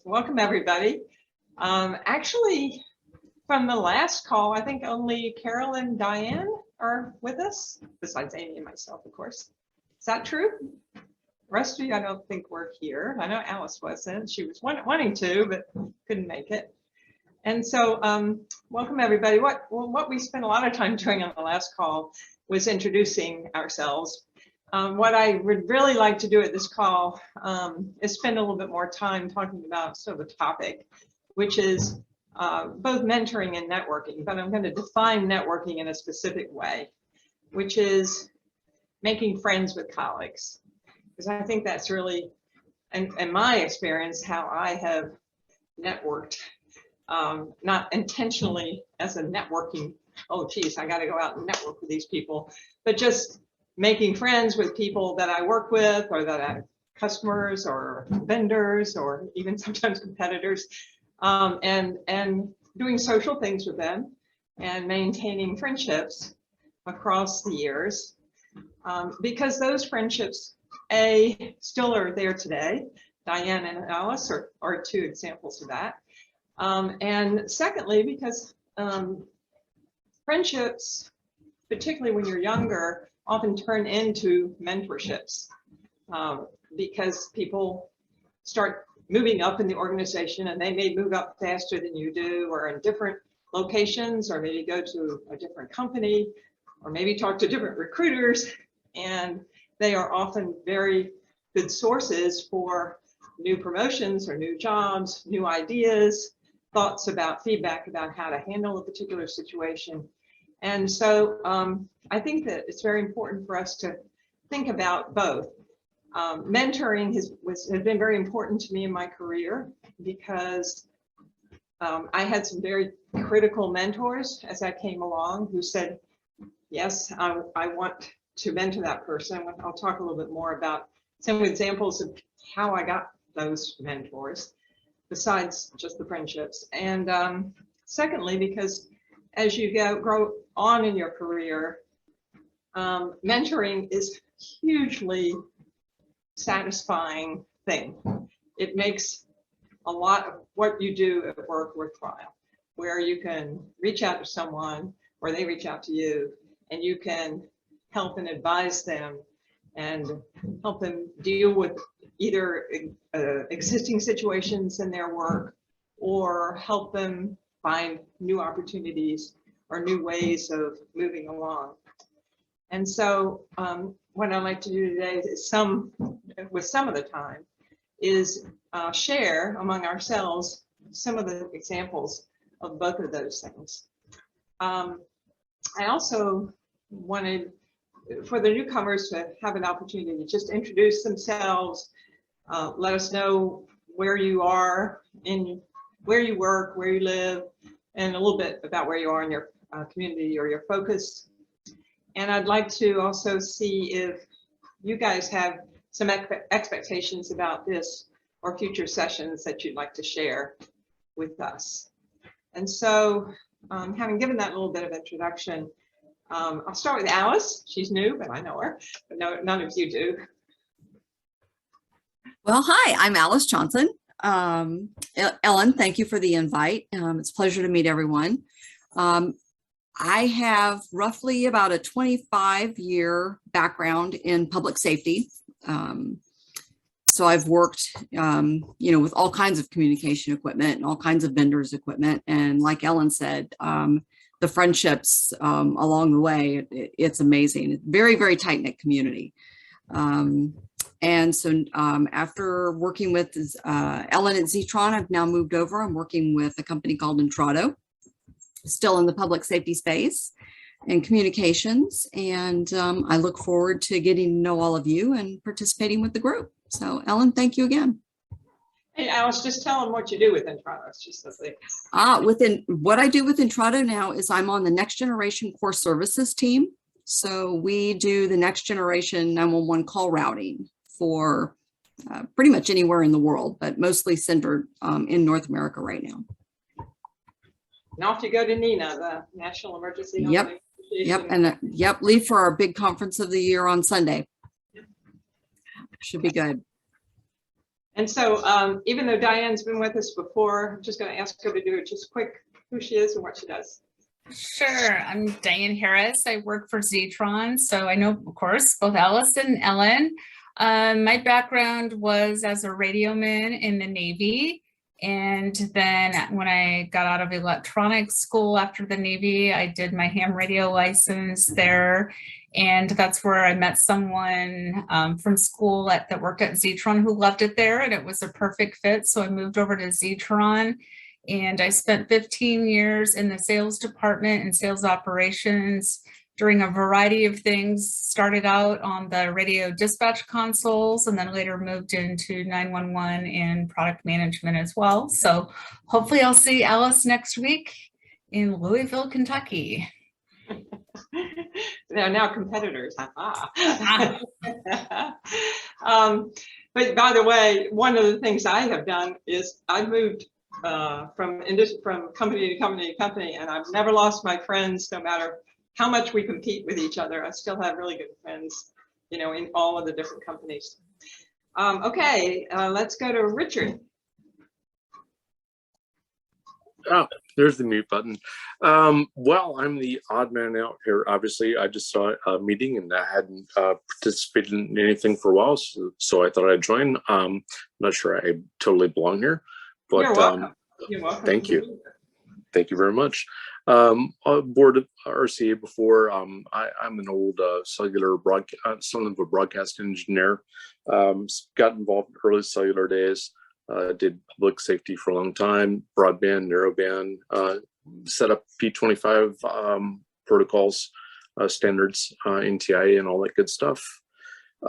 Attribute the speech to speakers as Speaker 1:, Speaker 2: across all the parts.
Speaker 1: Welcome everybody. Actually, from the last call, I think only Carol and Diane are with us, besides Amy and myself, of course. Is that true? The rest of you, I don't think were here. I know Alice wasn't. She was wanting to, but couldn't make it. And so, welcome everybody. What we spent a lot of time doing on the last call was introducing ourselves. What I would really like to do at this call is spend a little bit more time talking about sort of a topic, which is both mentoring and networking, but I'm going to define networking in a specific way, which is making friends with colleagues. Because I think that's really, in my experience, how I have networked, not intentionally as a networking, oh geez, I got to go out and network with these people, but just making friends with people that I work with, or that I customers or vendors or even sometimes competitors, and doing social things with them and maintaining friendships across the years, because those friendships still are there today. Diane and Alice are two examples of that. And secondly, because friendships, particularly when you're younger, often turn into mentorships, because people start moving up in the organization and they may move up faster than you do, or in different locations, or maybe go to a different company, or maybe talk to different recruiters, and they are often very good sources for new promotions or new jobs, new ideas, thoughts about feedback about how to handle a particular situation. And so I think that it's very important for us to think about both. Mentoring has been very important to me in my career, because I had some very critical mentors as I came along who said, yes, I want to mentor that person. I'll talk a little bit more about some examples of how I got those mentors, besides just the friendships. And secondly, because as you grow on in your career, mentoring is hugely satisfying thing. It makes a lot of what you do at work worthwhile, where you can reach out to someone or they reach out to you, and you can help and advise them and help them deal with either existing situations in their work, or help them find new opportunities or new ways of moving along. And so what I'd like to do today is with some of the time is share among ourselves some of the examples of both of those things. I also wanted for the newcomers to have an opportunity to just introduce themselves, let us know where you are, where you work, where you live, and a little bit about where you are in your community or your focus. And I'd like to also see if you guys have some expectations about this or future sessions that you'd like to share with us. And so, having given that little bit of introduction, I'll start with Alice. She's new, but I know her, but none of you do.
Speaker 2: Well, hi, I'm Alice Johnson. Ellen, thank you for the invite. It's a pleasure to meet everyone. I have roughly about a 25-year background in public safety. So I've worked, with all kinds of communication equipment and all kinds of vendors equipment. And like Ellen said, the friendships along the way, it's amazing. Very, very tight-knit community. And so after working with Ellen at Zetron, I've now moved over. I'm working with a company called Intrado, still in the public safety space and communications. And I look forward to getting to know all of you and participating with the group. So Ellen, thank you again.
Speaker 1: Hey, Alice, just tell them what you do with Intrado. It's just a thing.
Speaker 2: What I do with Intrado now is I'm on the next generation core services team. So we do the next generation 911 call routing for pretty much anywhere in the world, but mostly centered in North America right now.
Speaker 1: And off you go to NENA, the National Emergency.
Speaker 2: Yep, and leave for our big conference of the year on Sunday. Should be good.
Speaker 1: And so even though Diane's been with us before, I'm just going to ask her to do just quick who she is and what she does.
Speaker 3: Sure. I'm Diane Harris. I work for Zetron. So I know, of course, both Alice and Ellen. My background was as a radio man in the Navy. And then when I got out of electronics school after the Navy, I did my ham radio license there. And that's where I met someone from school that worked at Zetron who loved it there, and it was a perfect fit. So I moved over to Zetron, and I spent 15 years in the sales department and sales operations doing a variety of things. Started out on the radio dispatch consoles and then later moved into 911 and product management as well. So hopefully I'll see Alice next week in Louisville, Kentucky.
Speaker 1: They're now competitors. But by the way, one of the things I have done is I've moved from company to company to company, and I've never lost my friends, no matter how much we compete with each other. I still have really good friends, you know, in all of the different companies. Okay, let's go to Richard.
Speaker 4: Oh, there's the mute button. Well, I'm the odd man out here. Obviously, I just saw a meeting and I hadn't participated in anything for a while, so I thought I'd join. Not sure I totally belong here, but
Speaker 1: You're welcome. You're welcome.
Speaker 4: Thank you. Thank you very much. Board of RCA before. I'm an old cellular son of a broadcast engineer. Got involved in early cellular days. Did public safety for a long time, broadband, narrowband, set up P25 protocols, standards, NTIA, and all that good stuff.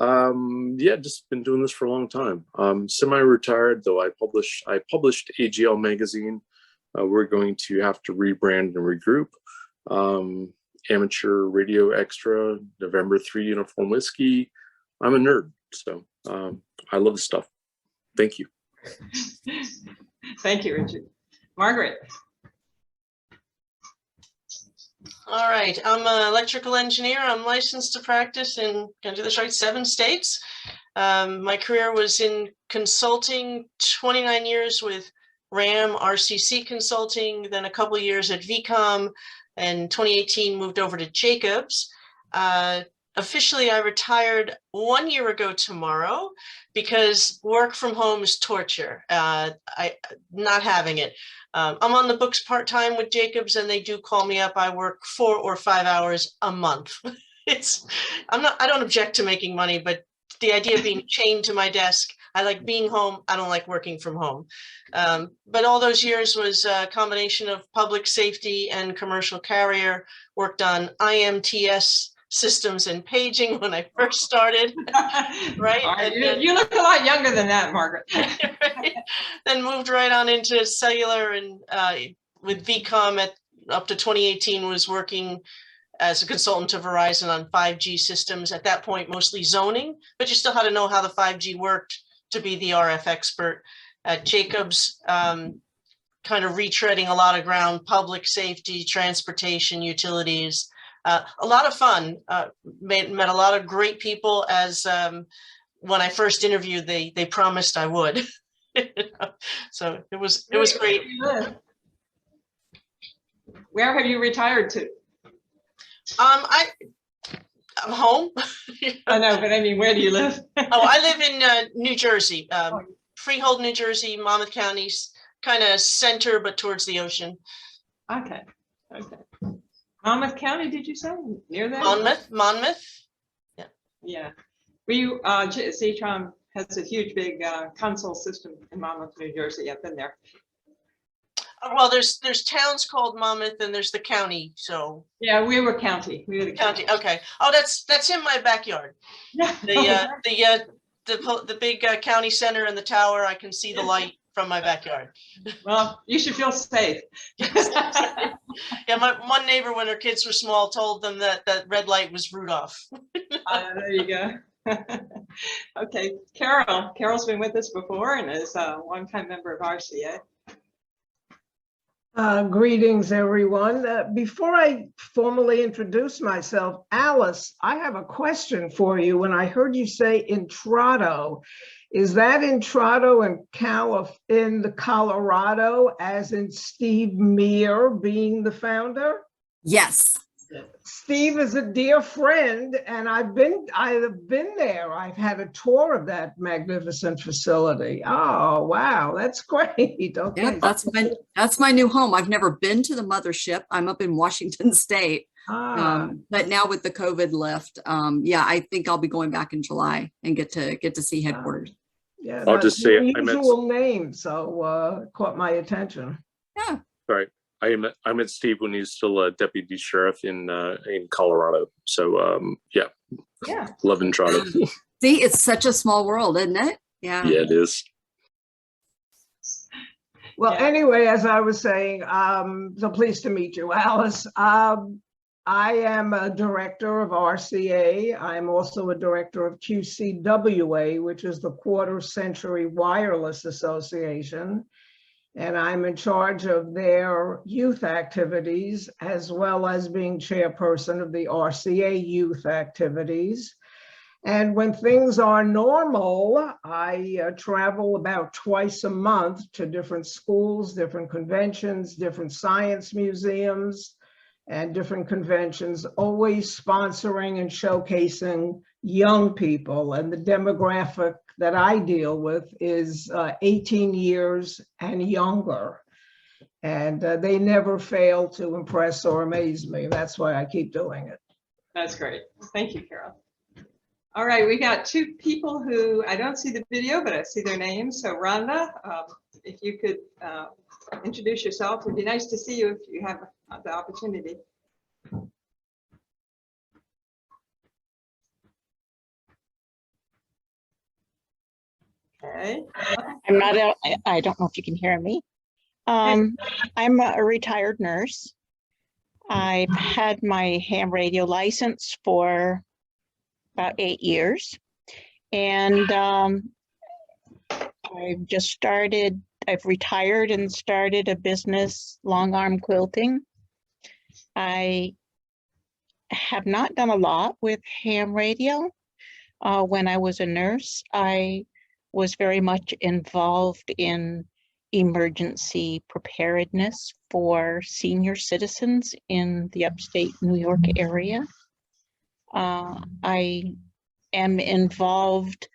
Speaker 4: Yeah, just been doing this for a long time. Semi-retired, though. I published AGL magazine. We're going to have to rebrand and regroup. Amateur Radio Extra, November 3 Uniform Whiskey. I'm a nerd, so I love the stuff. Thank you.
Speaker 1: Thank you, Richard. Margaret.
Speaker 5: All right, I'm an electrical engineer. I'm licensed to practice in, can I do this right, 7 states. My career was in consulting, 29 years with RAM, RCC Consulting, then a couple of years at VCOM, and 2018 moved over to Jacobs. Officially, I retired 1 year ago tomorrow because work from home is torture. I'm not having it. I'm on the books part-time with Jacobs, and they do call me up. I work 4 or 5 hours a month. I don't object to making money, but the idea of being chained to my desk, I like being home. I don't like working from home. But all those years was a combination of public safety and commercial carrier. Worked on IMTS systems and paging when I first started, right?
Speaker 1: You look a lot younger than that, Margaret.
Speaker 5: Right? Then moved right on into cellular, and with VCOM up to 2018 was working as a consultant to Verizon on 5G systems. At that point, mostly zoning, but you still had to know how the 5G worked to be the RF expert. At Jacobs, kind of retreading a lot of ground, public safety, transportation, utilities. A lot of fun, met a lot of great people, as when I first interviewed, they promised I would. So it was great.
Speaker 1: Where have you retired to?
Speaker 5: I'm home.
Speaker 1: I know, but I mean, where do you live?
Speaker 5: Oh, I live in New Jersey, Freehold, New Jersey, Monmouth County, kind of center, but towards the ocean.
Speaker 1: Okay. Monmouth County, did you say? Near that?
Speaker 5: Monmouth. Yeah.
Speaker 1: Yeah. Zetron has a huge, big console system in Monmouth, New Jersey. I've been there.
Speaker 5: Well, there's towns called Monmouth, and there's the county. So
Speaker 1: yeah, we were county. We were the
Speaker 5: county. Okay. Oh, that's in my backyard.
Speaker 1: Yeah.
Speaker 5: The big county center and the tower. I can see the light from my backyard.
Speaker 1: Well, you should feel safe.
Speaker 5: Yeah, my one neighbor, when her kids were small, told them that that red light was Rudolph.
Speaker 1: There you go. Okay, Carol's been with us before and is a longtime member of RCA.
Speaker 6: Greetings, everyone. Before I formally introduce myself, Alice, I have a question for you. When I heard you say Entrado, is that Entrado in the Colorado, as in Steve Meir being the founder?
Speaker 2: Yes.
Speaker 6: Steve is a dear friend, and I've been there. I've had a tour of that magnificent facility. Oh, wow, that's great. Okay.
Speaker 2: Yep, that's my new home. I've never been to the mothership. I'm up in Washington State. But now with the COVID lift, yeah, I think I'll be going back in July and get to see headquarters.
Speaker 6: Yeah,
Speaker 4: I'll just say
Speaker 6: an unusual name, so caught my attention.
Speaker 2: Yeah.
Speaker 4: Sorry, I met Steve when he was still a deputy sheriff in Colorado. So yeah,
Speaker 1: Yeah.
Speaker 4: love Entrado.
Speaker 2: See, it's such a small world, isn't it? Yeah.
Speaker 4: Yeah, it is.
Speaker 6: Well,
Speaker 1: Yeah.
Speaker 6: anyway, as I was saying, so pleased to meet you, Alice. I am a director of RCA. I'm also a director of QCWA, which is the Quarter Century Wireless Association. And I'm in charge of their youth activities, as well as being chairperson of the RCA youth activities. And when things are normal, I travel about twice a month to different schools, different conventions, different science museums, and different conventions, always sponsoring and showcasing young people. And the demographic that I deal with is 18 years and younger. And they never fail to impress or amaze me. That's why I keep doing it.
Speaker 1: That's great. Thank you, Carol. All right, we got two people who, I don't see the video, but I see their names. So Rhonda, if you could introduce yourself, it'd be nice to see you if you have the opportunity. Okay.
Speaker 7: I'm not out, I don't know if you can hear me. I'm a retired nurse. I've had my ham radio license for about 8 years. And I've retired and started a business, long arm quilting. I have not done a lot with ham radio. When I was a nurse, I was very much involved in emergency preparedness for senior citizens in the upstate New York area. I am involved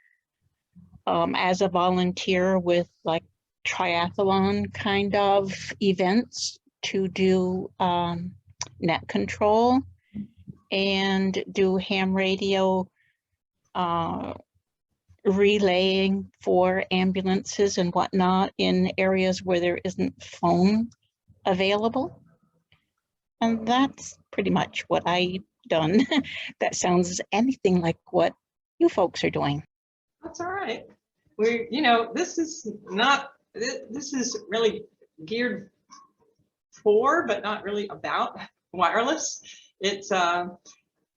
Speaker 7: as a volunteer with like triathlon kind of events to do net control and do ham radio relaying for ambulances and whatnot in areas where there isn't phone available. And that's pretty much what I've done. That sounds anything like what you folks are doing.
Speaker 1: That's all right. This is really geared for, but not really about wireless. It's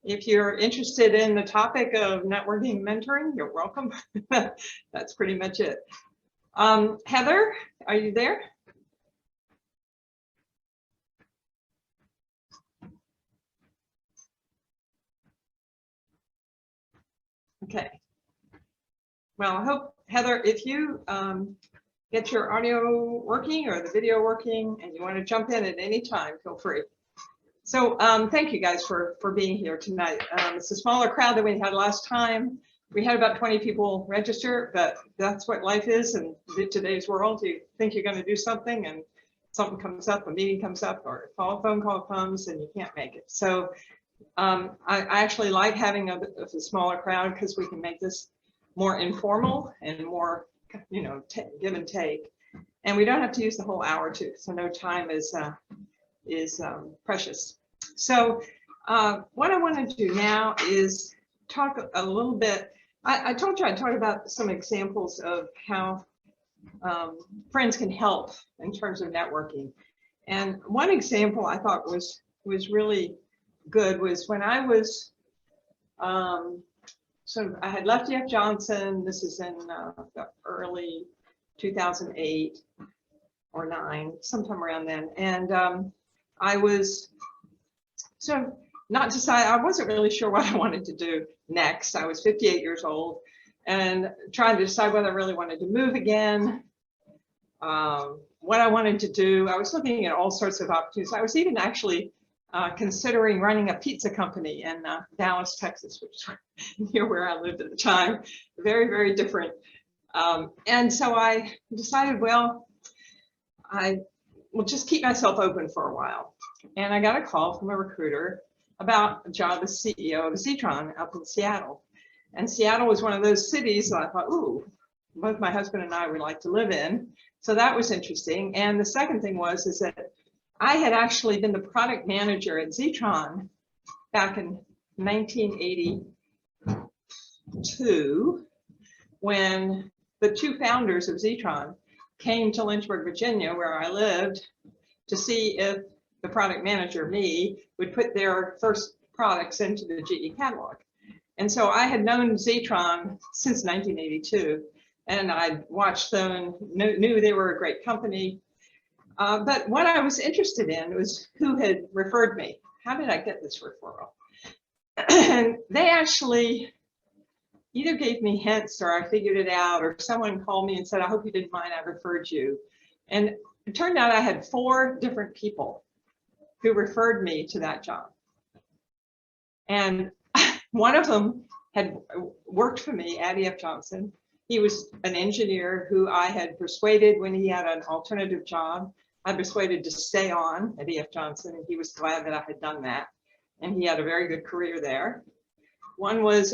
Speaker 1: if you're interested in the topic of networking mentoring, you're welcome. That's pretty much it. Heather, are you there? Okay. Well, I hope, Heather, if you get your audio working or the video working and you want to jump in at any time, feel free. So thank you guys for being here tonight. It's a smaller crowd than we had last time. We had about 20 people register, but that's what life is in today's world. You think you're going to do something and something comes up, a meeting comes up, or a phone call comes and you can't make it. So I actually like having a smaller crowd because we can make this more informal and more, give and take. And we don't have to use the whole hour too. So no time is precious. So what I want to do now is talk a little bit. I told you I'd talk about some examples of how friends can help in terms of networking. And one example I thought was really good was when I was, so I had left E.F. Johnson. This is in the early 2008. or 9, sometime around then. And I was sort of not decided, I wasn't really sure what I wanted to do next. I was 58 years old and trying to decide whether I really wanted to move again, what I wanted to do. I was looking at all sorts of opportunities. I was even actually considering running a pizza company in Dallas, Texas, which is near where I lived at the time. Very, very different. And so I decided, well, I will just keep myself open for a while. And I got a call from a recruiter about a job as CEO of Zetron up in Seattle. And Seattle was one of those cities that I thought, ooh, both my husband and I would like to live in. So that was interesting. And the second thing is that I had actually been the product manager at Zetron back in 1982, when the 2 founders of Zetron came to Lynchburg, Virginia, where I lived, to see if the product manager, me, would put their first products into the GE catalog. And so I had known Zetron since 1982, and I watched them and knew they were a great company. But what I was interested in was who had referred me. How did I get this referral? And they actually either gave me hints or I figured it out, or someone called me and said, I hope you didn't mind, I referred you. And it turned out I had 4 different people who referred me to that job. And one of them had worked for me at E.F. Johnson. He was an engineer who I had persuaded when he had an alternative job. I persuaded to stay on at E.F. Johnson, and he was glad that I had done that. And he had a very good career there. One was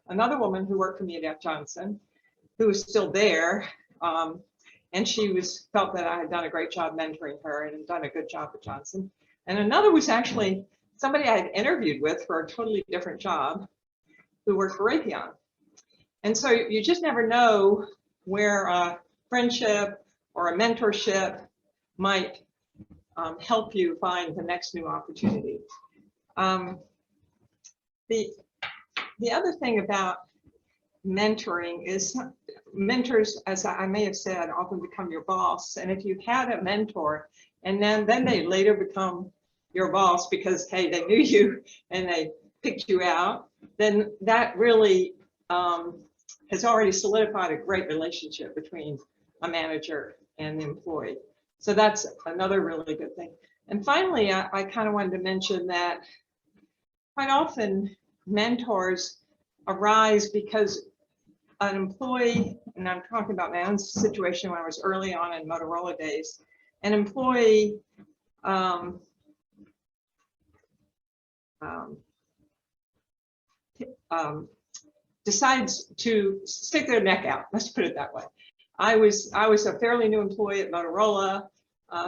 Speaker 1: another woman who worked for me at E.F. Johnson, who was still there. And she felt that I had done a great job mentoring her and had done a good job at Johnson. And another was actually somebody I had interviewed with for a totally different job who worked for Raytheon. And so you just never know where a friendship or a mentorship might help you find the next new opportunity. The other thing about mentoring is mentors, as I may have said, often become your boss. And if you had a mentor and then they later become your boss because, hey, they knew you and they picked you out, then that really has already solidified a great relationship between a manager and the employee. So that's another really good thing. And finally, I kind of wanted to mention that quite often mentors arise because an employee, and I'm talking about my own situation when I was early on in Motorola days, an employee decides to stick their neck out. Let's put it that way. I was a fairly new employee at Motorola.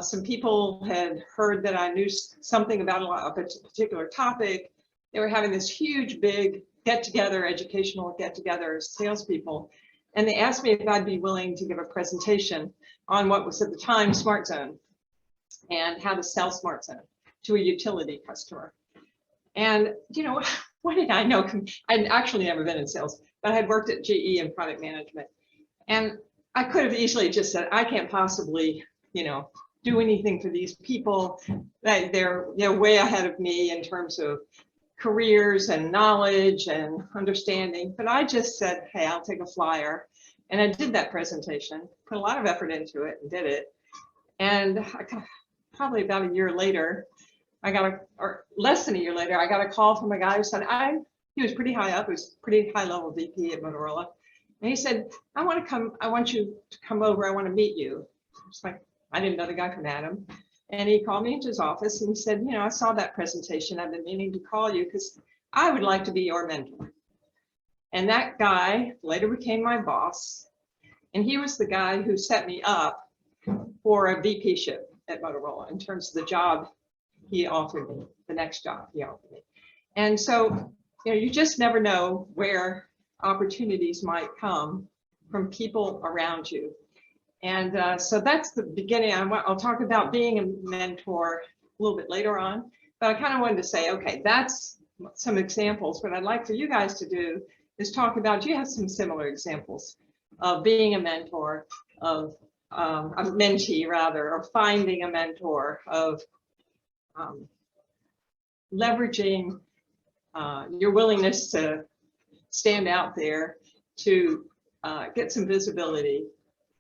Speaker 1: Some people had heard that I knew something about a particular topic. They were having this huge, big get-together, educational get-together as salespeople. And they asked me if I'd be willing to give a presentation on what was at the time SmartZone and how to sell SmartZone to a utility customer. And, you know, what did I know? I'd actually never been in sales, but I had worked at GE in product management. And I could have easily just said, I can't possibly, you know, do anything for these people. They're way ahead of me in terms of careers and knowledge and understanding. But I just said, hey, I'll take a flyer. And I did that presentation, put a lot of effort into it and did it. And probably about a year later, or less than a year later, I got a call from a guy who said, he was pretty high up, he was pretty high level VP at Motorola. And he said, I want you to come over, I want to meet you. It's like, I didn't know the guy from Adam. And he called me into his office and he said, you know, I saw that presentation. I've been meaning to call you because I would like to be your mentor. And that guy later became my boss. And he was the guy who set me up for a VP-ship at Motorola in terms of the job he offered me, the next job he offered me. And so, you know, you just never know where opportunities might come from people around you. And so that's the beginning. I'll talk about being a mentor a little bit later on, but I kind of wanted to say, okay, that's some examples. What I'd like for you guys to do is talk about, do you have some similar examples of being a mentor, of a mentee rather, or finding a mentor, of leveraging your willingness to stand out there to get some visibility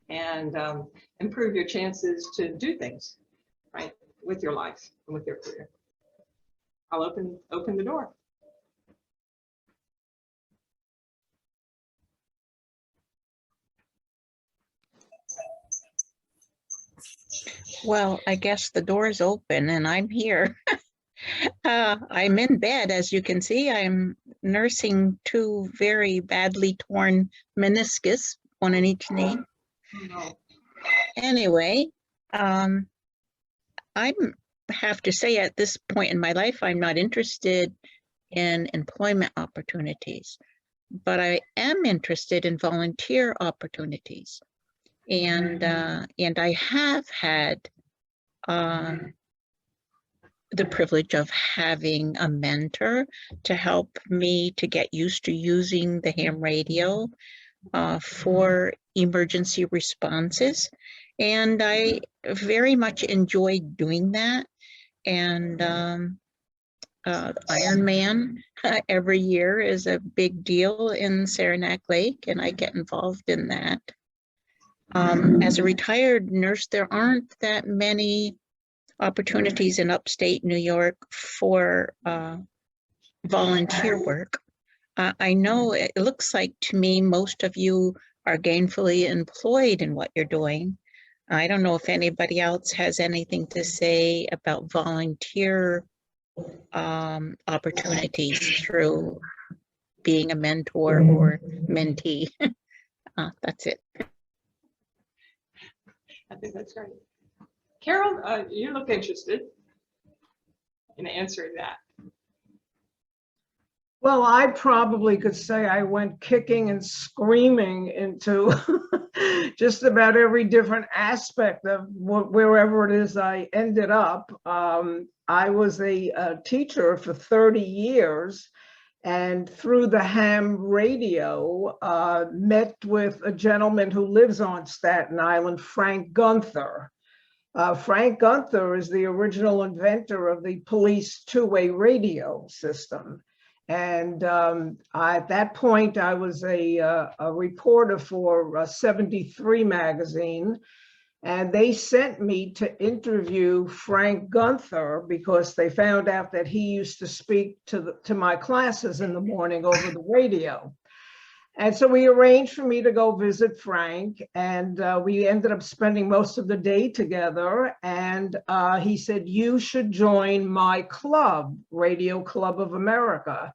Speaker 1: and improve your chances to do things right with your life and with your career. I'll open the door.
Speaker 7: Well, I guess the door is open and I'm here. I'm in bed, as you can see. I'm nursing two very badly torn meniscus, one in each knee.
Speaker 1: Oh, no.
Speaker 7: Anyway, I have to say at this point in my life, I'm not interested in employment opportunities, but I am interested in volunteer opportunities. And I have had the privilege of having a mentor to help me to get used to using the ham radio for emergency responses. And I very much enjoyed doing that. And Ironman every year is a big deal in Saranac Lake, and I get involved in that. As a retired nurse, there aren't that many opportunities in upstate New York for volunteer work. I know it looks like to me most of you are gainfully employed in what you're doing. I don't know if anybody else has anything to say about volunteer opportunities through being a mentor or mentee. That's it.
Speaker 1: I think that's great. Carol, you look interested in answering that.
Speaker 6: Well, I probably could say I went kicking and screaming into just about every different aspect of wherever it is I ended up. I was a teacher for 30 years, and through the ham radio, met with a gentleman who lives on Staten Island, Frank Gunther. Frank Gunther is the original inventor of the police two-way radio system. And at that point, I was a reporter for 73 magazine, and they sent me to interview Frank Gunther because they found out that he used to speak to my classes in the morning over the radio. And so we arranged for me to go visit Frank, and we ended up spending most of the day together. And he said, "You should join my club, Radio Club of America."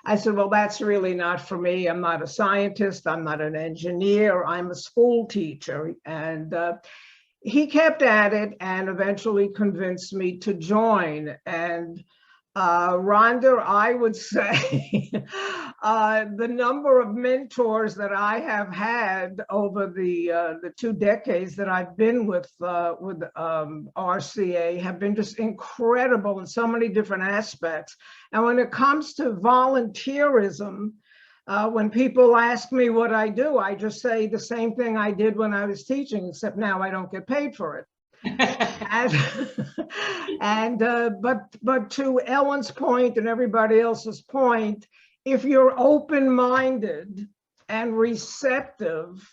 Speaker 6: I said, "Well, that's really not for me. I'm not a scientist. I'm not an engineer. I'm a school teacher." And he kept at it and eventually convinced me to join. And Rhonda, I would say the number of mentors that I have had over the 2 decades that I've been with RCA have been just incredible in so many different aspects. And when it comes to volunteerism, when people ask me what I do, I just say the same thing I did when I was teaching, except now I don't get paid for it. But to Ellen's point and everybody else's point, if you're open-minded and receptive,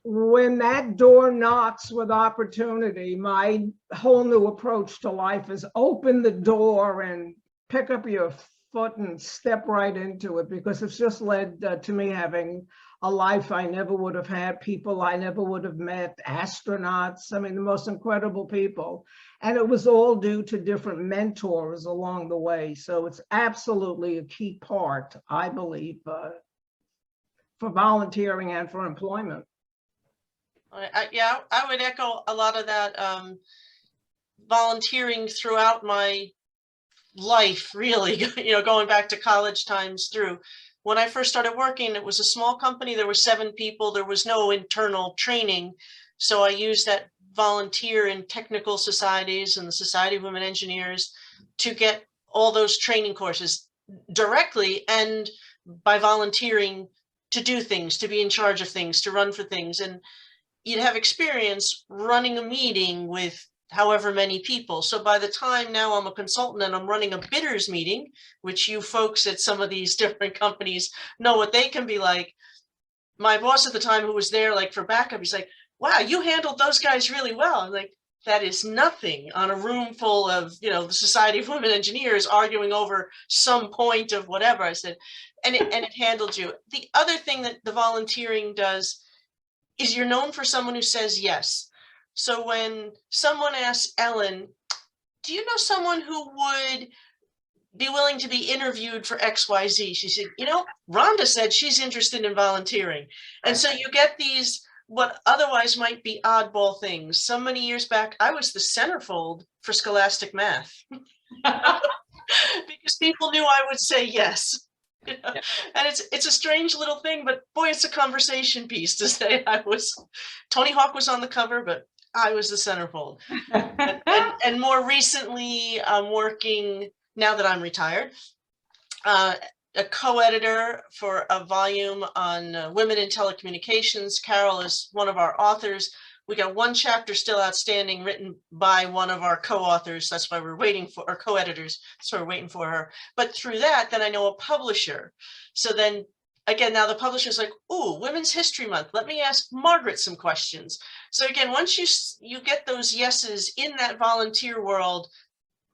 Speaker 6: when that door knocks with opportunity, my whole new approach to life is open the door and pick up your foot and step right into it, because it's just led to me having a life I never would have had, people I never would have met, astronauts, I mean, the most incredible people. And it was all due to different mentors along the way. So it's absolutely a key part, I believe, for volunteering and for employment.
Speaker 5: Yeah, I would echo a lot of that. Volunteering throughout my life, really, going back to college times through. When I first started working, it was a small company. There were 7 people. There was no internal training. So I used that volunteer in technical societies and the Society of Women Engineers to get all those training courses directly and by volunteering to do things, to be in charge of things, to run for things. And you'd have experience running a meeting with however many people. So by the time now I'm a consultant and I'm running a bidders meeting, which you folks at some of these different companies know what they can be like. My boss at the time, who was there like for backup, he's like, wow, you handled those guys really well. I'm like, that is nothing on a room full of, you know, the Society of Women Engineers arguing over some point of whatever. I said, and it handled you. The other thing that the volunteering does is you're known for someone who says yes. So when someone asks Ellen, do you know someone who would be willing to be interviewed for XYZ? She said, you know, Rhonda said she's interested in volunteering. And so you get these, what otherwise might be oddball things. So many years back, I was the centerfold for Scholastic Math because people knew I would say yes. You know? Yeah. And it's a strange little thing, but boy, it's a conversation piece to say Tony Hawk was on the cover, but I was the centerfold. and more recently, I'm working, now that I'm retired, a co-editor for a volume on women in telecommunications. Carol is one of our authors. We got one chapter still outstanding written by one of our co-authors. That's why we're waiting for our co-editors. So we're waiting for her. But through that, then I know a publisher. So then again, now the publisher's like, ooh, Women's History Month. Let me ask Margaret some questions. So again, once you get those yeses in that volunteer world,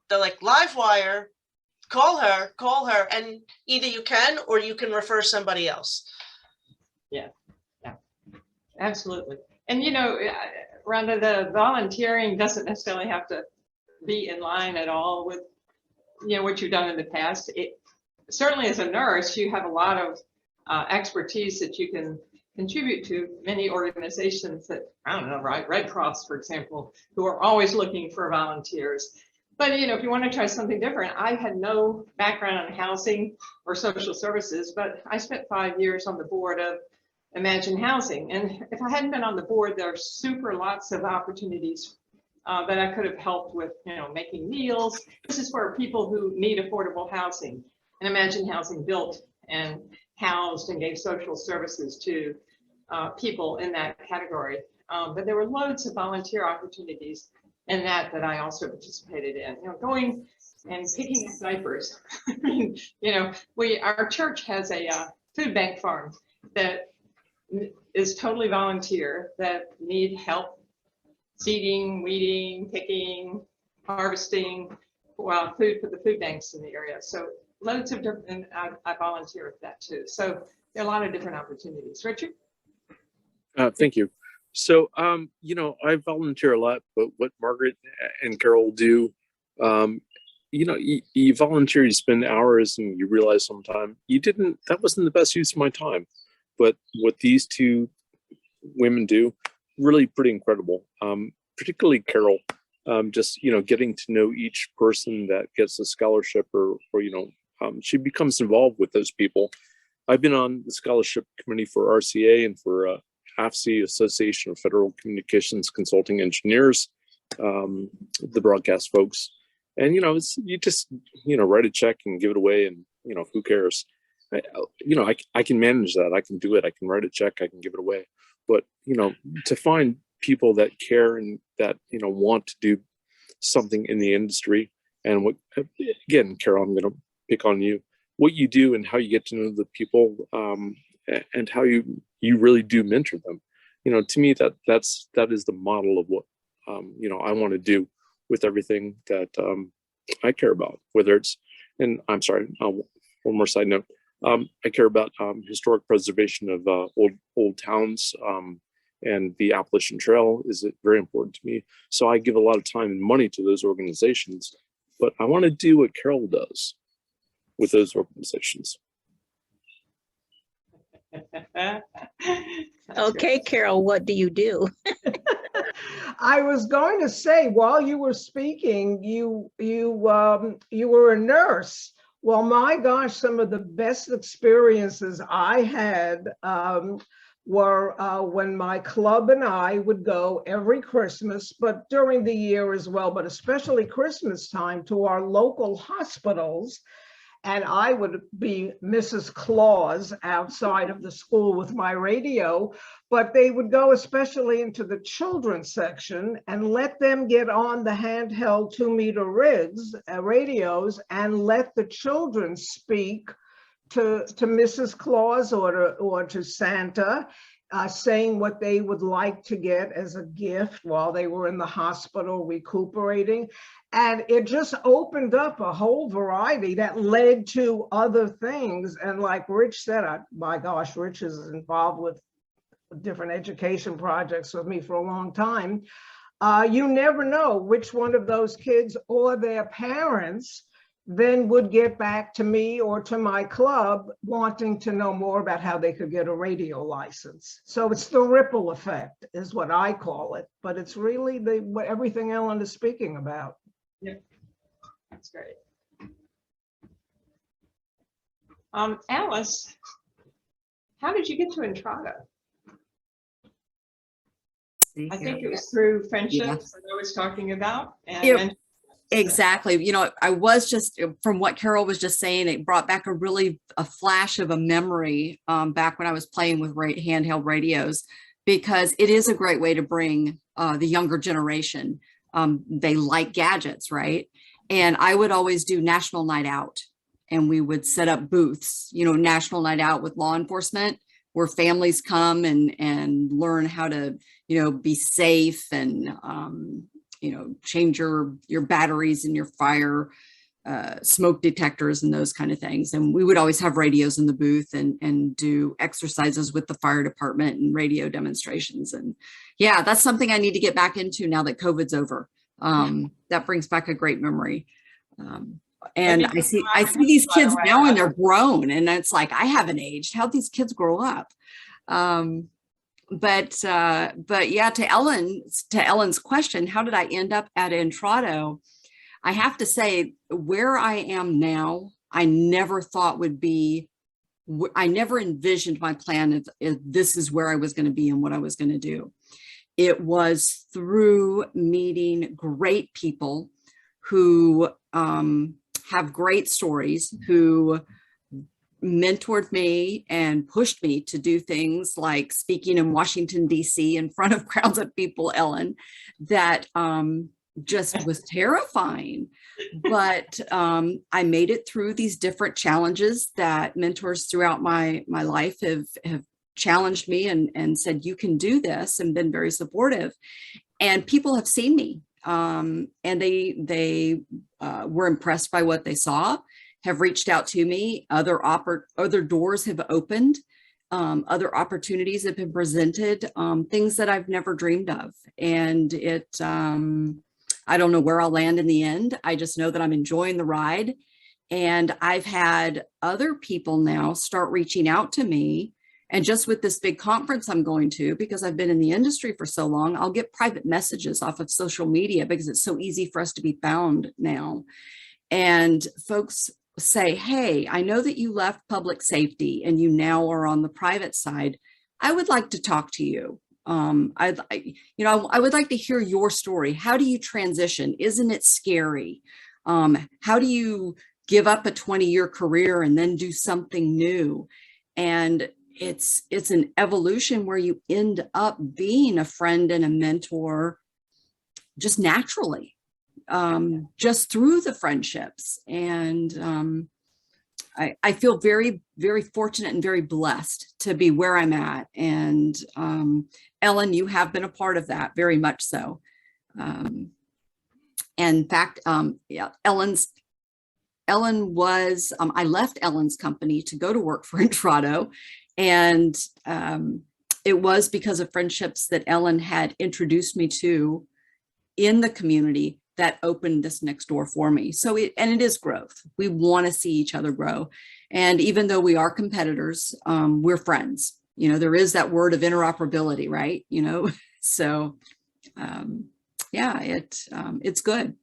Speaker 5: they're like, Livewire, call her, and either you can or you can refer somebody else.
Speaker 1: Yeah, absolutely. And you know, Rhonda, the volunteering doesn't necessarily have to be in line at all with, you know, what you've done in the past. It certainly, as a nurse, you have a lot of expertise that you can contribute to many organizations that, I don't know, right? Red Cross, for example, who are always looking for volunteers. But, you know, if you want to try something different, I had no background in housing or social services, but I spent 5 years on the board of Imagine Housing. And if I hadn't been on the board, there are super lots of opportunities that I could have helped with, you know, making meals. This is for people who need affordable housing. And Imagine Housing built and housed and gave social services to people in that category. But there were loads of volunteer opportunities in that I also participated in, you know, going and picking up diapers. I mean, you know, our church has a food bank farm that is totally volunteer that need help seeding, weeding, picking, harvesting food for the food banks in the area. So loads of different, and I volunteer with that too. So there are a lot of different opportunities. Richard?
Speaker 4: Thank you. So, you know, I volunteer a lot, but what Margaret and Carol do, you know, you volunteer, you spend hours and you realize sometime that wasn't the best use of my time. But what these two women do, really pretty incredible. Particularly Carol, just, you know, getting to know each person that gets a scholarship or you know, she becomes involved with those people. I've been on the scholarship committee for RCA and for AFSCE, Association of Federal Communications Consulting Engineers, the broadcast folks. And, you know, you just, you know, write a check and give it away and, you know, who cares? You know, I can manage that. I can do it. I can write a check. I can give it away. But, you know, to find people that care and that, you know, want to do something in the industry. And what, again, Carol, I'm going to pick on you, what you do and how you get to know the people, and how you really do mentor them. You know, to me, that is the model of what, you know, I want to do with everything that I care about, whether it's, and I'm sorry, one more side note. I care about historic preservation of old towns, and the Appalachian Trail is very important to me. So I give a lot of time and money to those organizations, but I want to do what Carol does with those organizations.
Speaker 7: Okay, Carol, what do you do?
Speaker 6: I was going to say, while you were speaking, you were a nurse. Well, my gosh, some of the best experiences I had were when my club and I would go every Christmas, but during the year as well, but especially Christmas time, to our local hospitals. And I would be Mrs. Claus outside of the school with my radio, but they would go especially into the children's section and let them get on the handheld 2-meter radios and let the children speak to Mrs. Claus or to Santa, saying what they would like to get as a gift while they were in the hospital recuperating. And it just opened up a whole variety that led to other things. And like Rich said, my gosh, Rich is involved with different education projects with me for a long time. You never know which one of those kids or their parents then would get back to me or to my club wanting to know more about how they could get a radio license. So it's the ripple effect is what I call it, but it's really what everything Ellen is speaking about.
Speaker 1: Yeah, that's great. Alice, how did you get to Entrada? I think it was through friendships that I was talking about. And
Speaker 2: Yeah.
Speaker 1: then-
Speaker 2: Exactly. You know, I was just, from what Carol was just saying, it brought back a flash of a memory back when I was playing with handheld radios, because it is a great way to bring the younger generation. They like gadgets, right? And I would always do National Night Out, and we would set up booths, you know, National Night Out with law enforcement, where families come and learn how to, you know, be safe and, you know, change your batteries and your fire smoke detectors and those kind of things. And we would always have radios in the booth and do exercises with the fire department and radio demonstrations. And yeah, that's something I need to get back into now that COVID's over. That brings back a great memory. And I see these kids now and they're grown, and it's like, I haven't aged. How'd these kids grow up? But yeah, to Ellen's question, how did I end up at Entrado? I have to say, where I am now, I never thought would be, I never envisioned my plan if this is where I was going to be and what I was going to do. It was through meeting great people who have great stories, who mentored me and pushed me to do things like speaking in Washington, D.C. in front of crowds of people, Ellen, that just was terrifying. But I made it through these different challenges that mentors throughout my life have challenged me and said, you can do this, and been very supportive. And people have seen me, and they were impressed by what they saw, have reached out to me. Other doors have opened, other opportunities have been presented, things that I've never dreamed of. And I don't know where I'll land in the end. I just know that I'm enjoying the ride. And I've had other people now start reaching out to me. And just with this big conference I'm going to, because I've been in the industry for so long, I'll get private messages off of social media because it's so easy for us to be found now. And folks say, hey, I know that you left public safety and you now are on the private side. I would like to talk to you. I would like to hear your story. How do you transition? Isn't it scary? How do you give up a 20-year career and then do something new? And it's an evolution where you end up being a friend and a mentor just naturally, just through the friendships. And I feel very, very fortunate and very blessed to be where I'm at. And Ellen, you have been a part of that, very much so. And in fact, yeah, Ellen was, I left Ellen's company to go to work for Entrado. And it was because of friendships that Ellen had introduced me to in the community that opened this next door for me. So it is growth. We want to see each other grow. And even though we are competitors, we're friends. You know, there is that word of interoperability, right? You know, so yeah, it's good.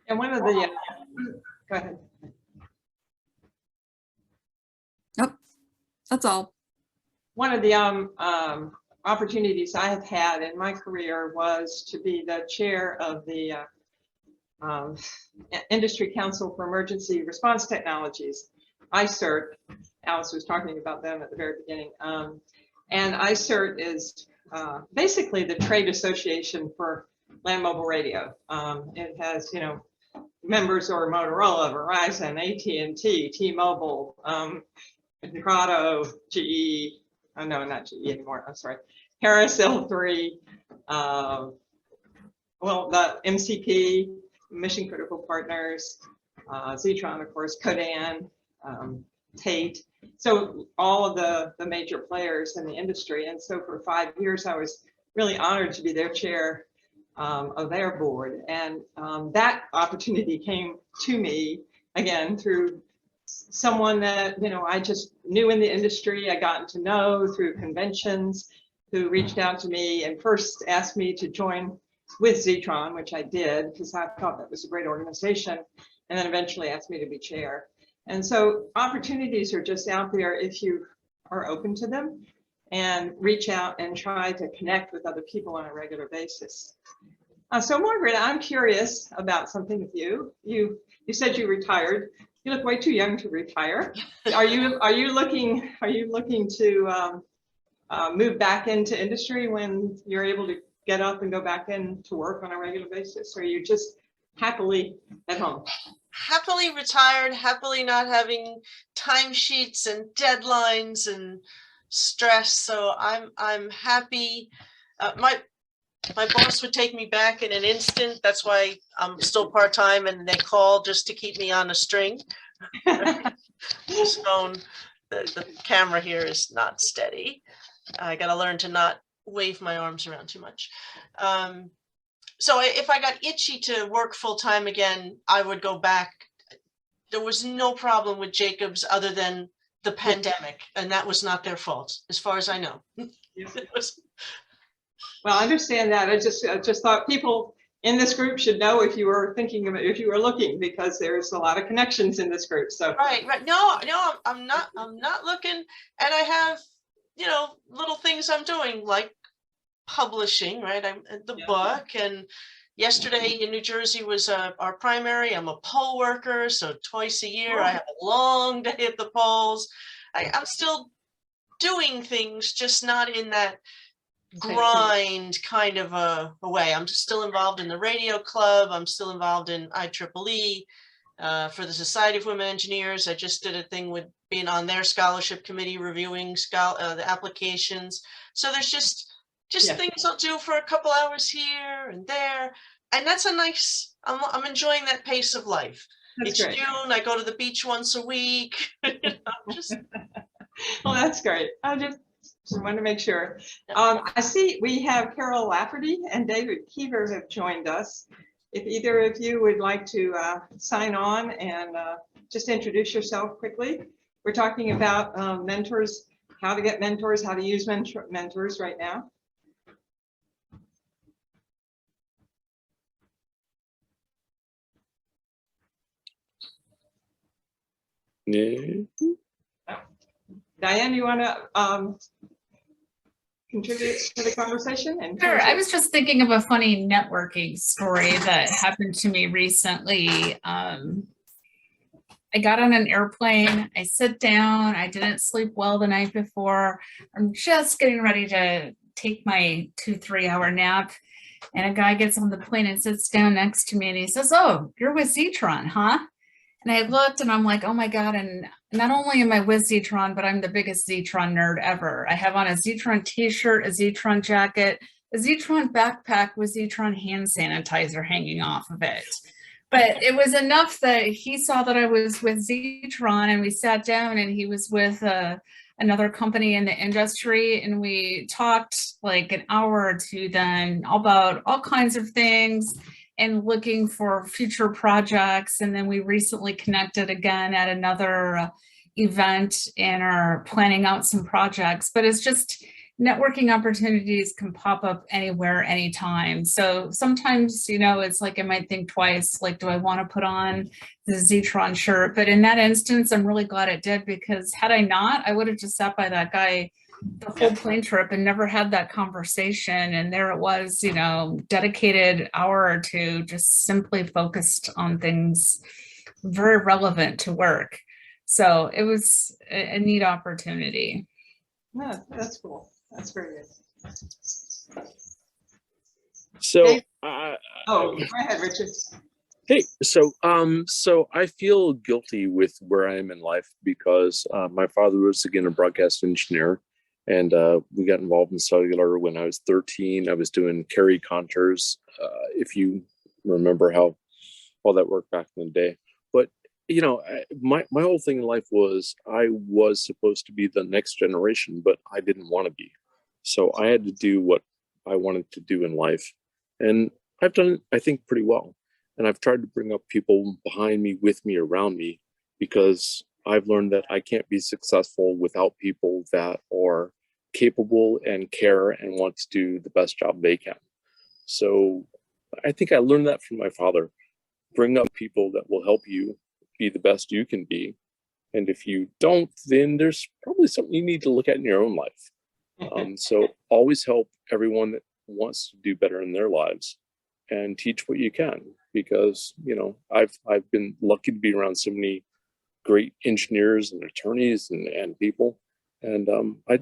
Speaker 1: And one of the, go ahead.
Speaker 2: Yep, that's all.
Speaker 1: One of the opportunities I have had in my career was to be the chair of the um, Industry Council for Emergency Response Technologies, ICERT. Alice was talking about them at the very beginning. And ICERT is basically the trade association for land mobile radio. It has, members are Motorola, Verizon, AT&T, T-Mobile, Intrado, GE, oh no, not GE anymore, I'm sorry, Harris L3, well, the MCP, Mission Critical Partners, Zetron, of course, Codan, Tate. So all of the major players in the industry. And so for 5 years, I was really honored to be their chair of their board. And that opportunity came to me again through someone that, I just knew in the industry, I gotten to know through conventions, who reached out to me and first asked me to join with Zetron, which I did because I thought that was a great organization, and then eventually asked me to be chair. And so opportunities are just out there if you are open to them and reach out and try to connect with other people on a regular basis. So Margaret, I'm curious about something with you. You said you retired. You look way too young to retire. Are you looking to move back into industry when you're able to get up and go back into work on a regular basis? Or are you just happily at home?
Speaker 5: Happily retired, happily not having timesheets and deadlines and stress. So I'm happy. My boss would take me back in an instant. That's why I'm still part-time, and they call just to keep me on a string. This phone, the camera here is not steady. I got to learn to not wave my arms around too much. So if I got itchy to work full-time again, I would go back. There was no problem with Jacobs other than the pandemic, and that was not their fault, as far as I know. It was.
Speaker 1: Well, I understand that. I just thought people in this group should know if you were thinking of it, if you were looking, because there's a lot of connections in this group. So
Speaker 5: Right. No, I'm not looking, and I have, little things I'm doing like publishing, right? I'm the book, and yesterday in New Jersey was our primary. I'm a poll worker, so twice a year I have a long day at the polls. I'm still doing things, just not in that grind kind of a way. I'm still involved in the radio club. I'm still involved in IEEE for the Society of Women Engineers. I just did a thing with being on their scholarship committee, reviewing the applications. So there's just things I'll do for a couple hours here and there, and that's a nice. I'm enjoying that pace of life.
Speaker 1: that's
Speaker 5: It's
Speaker 1: great.
Speaker 5: June. I go to the beach once a week. Just
Speaker 1: Well, that's great. I just wanted to make sure. I see we have Carol Lafferty and David Keever have joined us. If either of you would like to sign on and just introduce yourself quickly. We're talking about mentors, how to get mentors, how to use mentors right now.
Speaker 4: Yeah.
Speaker 1: Diane, you want to contribute to the conversation? And
Speaker 3: Sure. I was just thinking of a funny networking story that happened to me recently. I got on an airplane, I sit down, I didn't sleep well the night before. I'm just getting ready to take my 2-3 hour nap. And a guy gets on the plane and sits down next to me and he says, "Oh, you're with Zetron, huh?" And I looked and I'm like, oh my God. And not only am I with Zetron, but I'm the biggest Zetron nerd ever. I have on a Zetron t-shirt, a Zetron jacket, a Zetron backpack with Zetron hand sanitizer hanging off of it. But it was enough that he saw that I was with Zetron, and we sat down, and he was with another company in the industry, and we talked like an hour or two then about all kinds of things and looking for future projects. And then we recently connected again at another event and are planning out some projects. But it's just networking opportunities can pop up anywhere, anytime. So sometimes, it's like I might think twice, like, do I want to put on the Zetron shirt? But in that instance, I'm really glad it did, because had I not, I would have just sat by that guy the whole plane trip and never had that conversation. And there it was, you know, dedicated hour or two, just simply focused on things very relevant to work. So it was a neat opportunity.
Speaker 1: No, that's cool. That's very good.
Speaker 4: So,
Speaker 1: Dave?
Speaker 4: uh,
Speaker 1: Oh, go ahead, Richard.
Speaker 4: hey, so I feel guilty with where I am in life because my father was again a broadcast engineer, and we got involved in cellular when I was 13. I was doing carry contours, if you remember how all that worked back in the day. But you know, my whole thing in life was I was supposed to be the next generation, but I didn't want to be. So I had to do what I wanted to do in life, and I've done it, I think, pretty well. And I've tried to bring up people behind me, with me, around me, because I've learned that I can't be successful without people that are capable and care and want to do the best job they can. So I think I learned that from my father. Bring up people that will help you be the best you can be. And if you don't, then there's probably something you need to look at in your own life. So always help everyone that wants to do better in their lives, and teach what you can, because you know I've been lucky to be around so many great engineers and attorneys and people, and I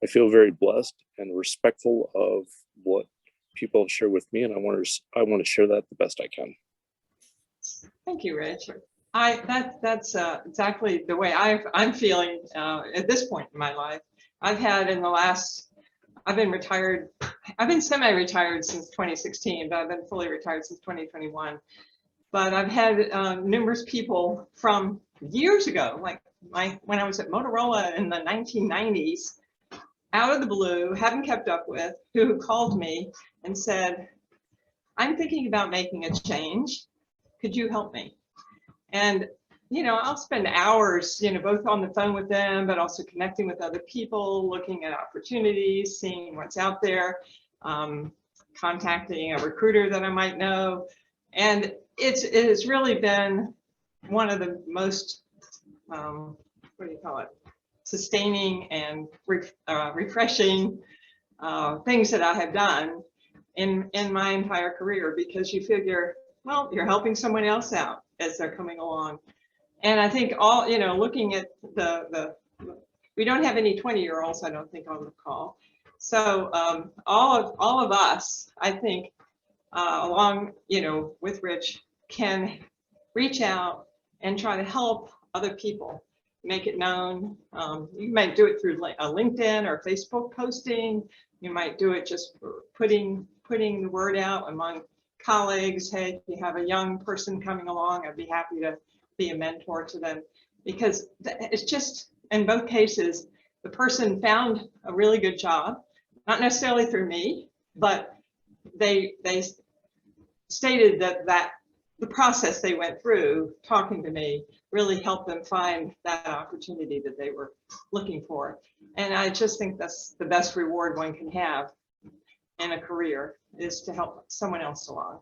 Speaker 4: feel very blessed and respectful of what people share with me, and I want to share that the best I can.
Speaker 1: Thank you, Rich. That's exactly the way I'm feeling at this point in my life. I've been retired. I've been semi-retired since 2016, but I've been fully retired since 2021. But I've had numerous people from years ago, like when I was at Motorola in the 1990s, out of the blue, haven't kept up with, who called me and said, "I'm thinking about making a change. Could you help me?" And you know, I'll spend hours, you know, both on the phone with them, but also connecting with other people, looking at opportunities, seeing what's out there, contacting a recruiter that I might know. And it has really been one of the most, what do you call it, sustaining and refreshing things that I have done in my entire career, because you figure, well, you're helping someone else out as they're coming along. And I think all, you know, looking at we don't have any 20-year-olds, I don't think, on the call. So all of us, I think, along, you know, with Rich, can reach out and try to help other people, make it known. You might do it through a LinkedIn or Facebook posting. You might do it just putting the word out among colleagues. Hey, if you have a young person coming along, I'd be happy to be a mentor to them, because it's just, in both cases, the person found a really good job, not necessarily through me, but they stated that the process they went through talking to me really helped them find that opportunity that they were looking for. And I just think that's the best reward one can have in a career, is to help someone else along.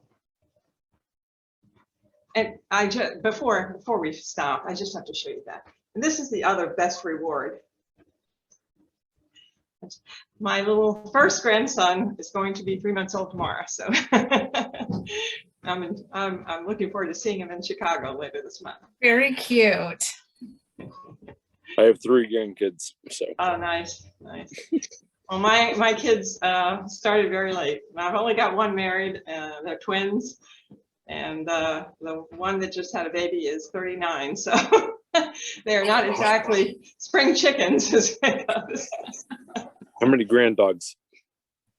Speaker 1: And I just, before we stop, I just have to show you that. And this is the other best reward. My little first grandson is going to be 3 months old tomorrow, so I'm looking forward to seeing him in Chicago later this month.
Speaker 3: Very cute.
Speaker 4: I have 3 grandkids, so.
Speaker 1: Oh, nice. Well, my kids started very late. I've only got one married. They're twins. And the one that just had a baby is 39, so they're not exactly spring chickens as it goes.
Speaker 4: How many grand dogs?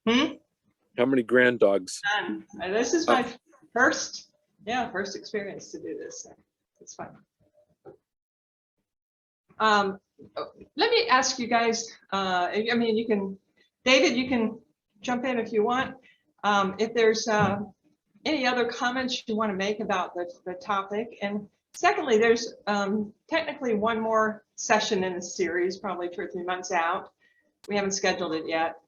Speaker 1: Hmm?
Speaker 4: How many grand dogs?
Speaker 1: And this is my first experience to do this. So it's fun. Let me ask you guys, I mean, you can, David, you can jump in if you want. If there's any other comments you want to make about the topic. And secondly, there's technically one more session in the series, probably 2 or 3 months out. We haven't scheduled it yet.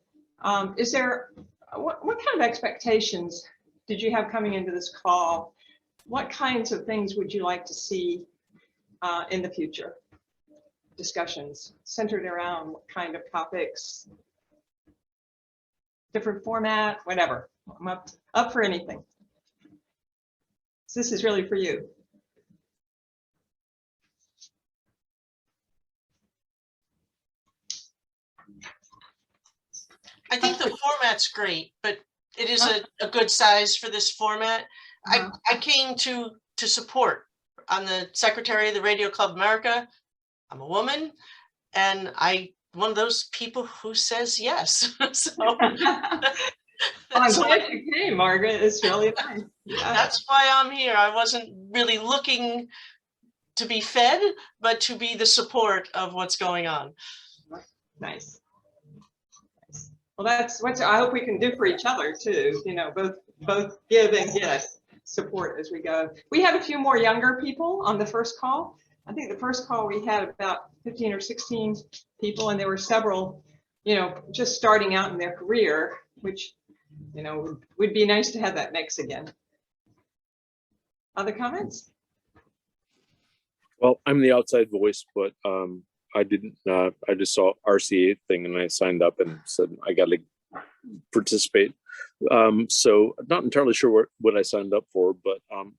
Speaker 1: Is there, what kind of expectations did you have coming into this call? What kinds of things would you like to see in the future? discussions centered around what kind of topics, different format, whatever. I'm up for anything. So this is really for you.
Speaker 5: I think the format's great, but it is a good size for this format.
Speaker 1: Uh-huh.
Speaker 5: I came to support. I'm the secretary of the Radio Club America. I'm a woman, and one of those people who says yes. So
Speaker 1: I'm glad you came, Margaret. It's really nice. Yeah.
Speaker 5: that's why I'm here. I wasn't really looking to be fed, but to be the support of what's going on.
Speaker 1: Nice. Well, that's what I hope we can do for each other too. You know, both give and get support as we go. We have a few more younger people on the first call. I think the first call we had about 15 or 16 people, and there were several, you know, just starting out in their career, which, you know, would be nice to have that mix again. Other comments?
Speaker 4: Well, I'm the outside voice, but I didn't. I just saw RCA thing and I signed up and said I got to participate. So I'm not entirely sure what I signed up for, but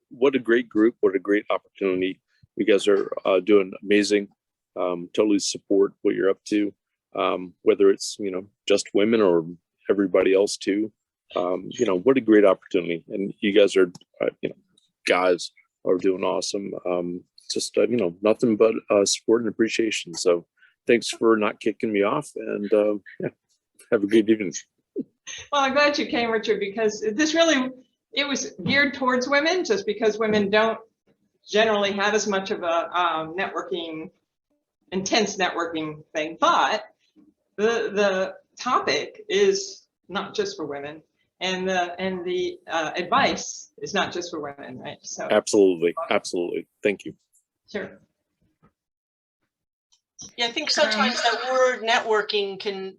Speaker 4: what a great group! What a great opportunity! You guys are doing amazing. Totally support what you're up to, whether it's just women or everybody else too. What a great opportunity! And you guys are, guys are doing awesome. Just nothing but support and appreciation. So thanks for not kicking me off, and have a good evening.
Speaker 1: Well, I'm glad you came, Richard, because it was geared towards women, just because women don't generally have as much of a intense networking thing. But the topic is not just for women, and the advice is not just for women, right? So
Speaker 4: Absolutely. Thank you.
Speaker 1: sure.
Speaker 5: Yeah, I think sometimes that word networking can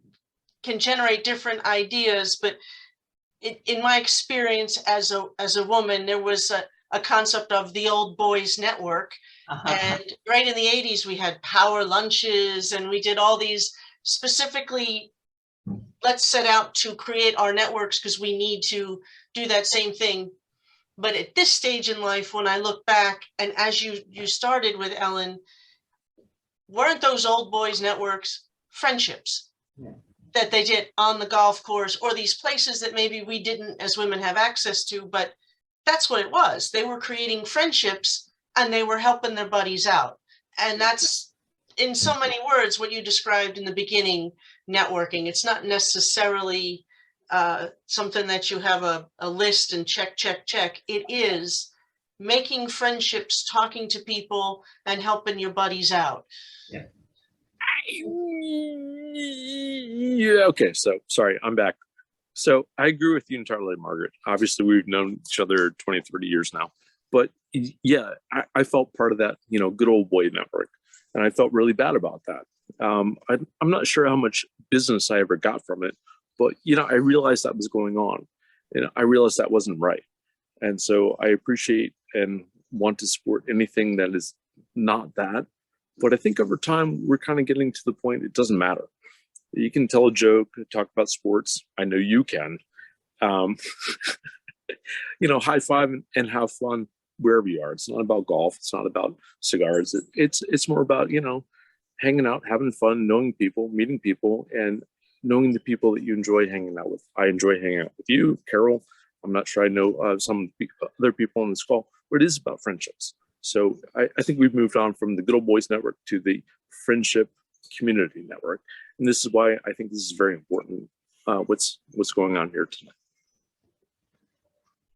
Speaker 5: generate different ideas, but in my experience as a woman, there was a concept of the old boys network. And right in the 80s, we had power lunches, and we did all these specifically, let's set out to create our networks because we need to do that same thing. But at this stage in life, when I look back, and as you started with, Ellen, weren't those old boys networks friendships?
Speaker 1: Yeah.
Speaker 5: That they did on the golf course or these places that maybe we didn't as women have access to, but that's what it was. They were creating friendships and they were helping their buddies out. And that's, in so many words, what you described in the beginning, networking. It's not necessarily something that you have a list and check. It is making friendships, talking to people, and helping your buddies out.
Speaker 1: Yeah.
Speaker 4: Yeah. Okay. So sorry, I'm back. So I agree with you entirely, Margaret. Obviously, we've known each other 20, 30 years now. But yeah, I felt part of that, good old boy network. And I felt really bad about that. I'm not sure how much business I ever got from it, but, I realized that was going on. And I realized that wasn't right. And so I appreciate and want to support anything that is not that. But I think over time, we're kind of getting to the point, it doesn't matter. You can tell a joke, talk about sports. I know you can. High five and have fun wherever you are. It's not about golf. It's not about cigars. It's more about, hanging out, having fun, knowing people, meeting people, and knowing the people that you enjoy hanging out with. I enjoy hanging out with you, Carol. I'm not sure I know some other people on this call, but it is about friendships. So I think we've moved on from the Good Old Boys Network to the Friendship Community Network. And this is why I think this is very important, what's going on here tonight.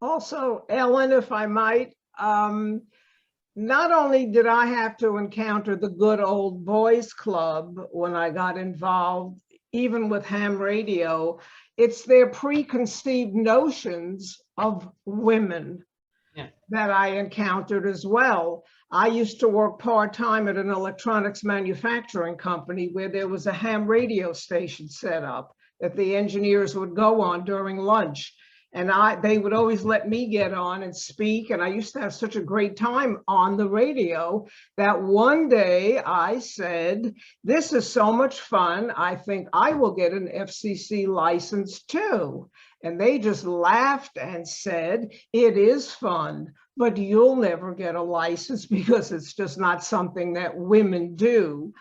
Speaker 6: Also, Ellen, if I might, not only did I have to encounter the Good Old Boys Club when I got involved, even with ham radio, it's their preconceived notions of women that I encountered as well. I used to work part-time at an electronics manufacturing company where there was a ham radio station set up that the engineers would go on during lunch. And they would always let me get on and speak. And I used to have such a great time on the radio that one day I said, this is so much fun. I think I will get an FCC license too. And they just laughed and said, it is fun, but you'll never get a license because it's just not something that women do.